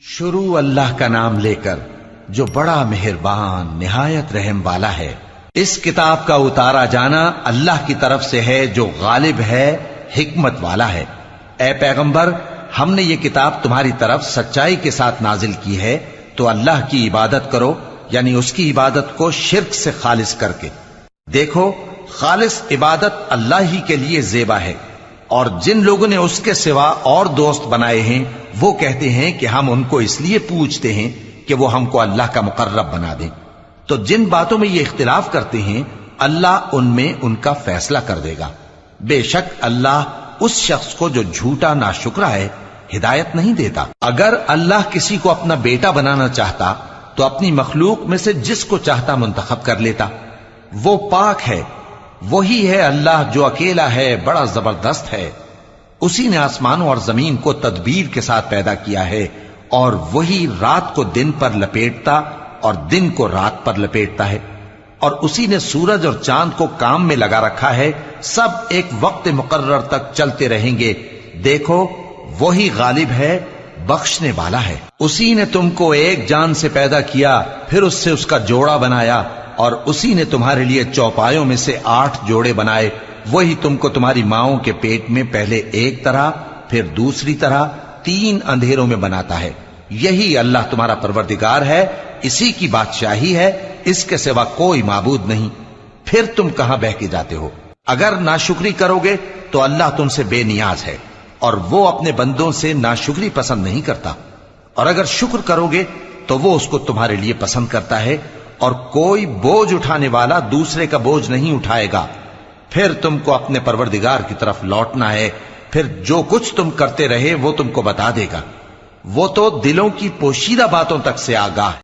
شروع اللہ کا نام لے کر جو بڑا مہربان نہایت رحم والا ہے۔ اس کتاب کا اتارا جانا اللہ کی طرف سے ہے جو غالب ہے، حکمت والا ہے۔ اے پیغمبر، ہم نے یہ کتاب تمہاری طرف سچائی کے ساتھ نازل کی ہے، تو اللہ کی عبادت کرو، یعنی اس کی عبادت کو شرک سے خالص کر کے۔ دیکھو، خالص عبادت اللہ ہی کے لیے زیبا ہے، اور جن لوگوں نے اس کے سوا اور دوست بنائے ہیں وہ کہتے ہیں کہ ہم ان کو اس لیے پوجتے ہیں کہ وہ ہم کو اللہ کا مقرب بنا دیں۔ تو جن باتوں میں یہ اختلاف کرتے ہیں اللہ ان میں ان کا فیصلہ کر دے گا۔ بے شک اللہ اس شخص کو جو جھوٹا ناشکرا ہے ہدایت نہیں دیتا۔ اگر اللہ کسی کو اپنا بیٹا بنانا چاہتا تو اپنی مخلوق میں سے جس کو چاہتا منتخب کر لیتا۔ وہ پاک ہے، وہی ہے اللہ جو اکیلا ہے، بڑا زبردست ہے۔ اسی نے آسمانوں اور زمین کو تدبیر کے ساتھ پیدا کیا ہے، اور وہی رات کو دن پر لپیٹتا اور دن کو رات پر لپیٹتا ہے، اور اسی نے سورج اور چاند کو کام میں لگا رکھا ہے، سب ایک وقت مقرر تک چلتے رہیں گے۔ دیکھو، وہی غالب ہے، بخشنے والا ہے۔ اسی نے تم کو ایک جان سے پیدا کیا، پھر اس سے اس کا جوڑا بنایا، اور اسی نے تمہارے لیے چوپایوں میں سے 8 جوڑے بنائے۔ وہی تم کو تمہاری ماؤں کے پیٹ میں پہلے ایک طرح، پھر دوسری طرح 3 اندھیروں میں بناتا ہے۔ یہی اللہ تمہارا پروردگار ہے، اسی کی بادشاہی ہے، اس کے سوا کوئی معبود نہیں۔ پھر تم کہاں بہ کے جاتے ہو؟ اگر ناشکری کرو گے تو اللہ تم سے بے نیاز ہے، اور وہ اپنے بندوں سے ناشکری پسند نہیں کرتا، اور اگر شکر کرو گے تو وہ اس کو تمہارے لیے پسند کرتا ہے، اور کوئی بوجھ اٹھانے والا دوسرے کا بوجھ نہیں اٹھائے گا۔ پھر تم کو اپنے پروردگار کی طرف لوٹنا ہے، پھر جو کچھ تم کرتے رہے وہ تم کو بتا دے گا۔ وہ تو دلوں کی پوشیدہ باتوں تک سے آگاہ ہے۔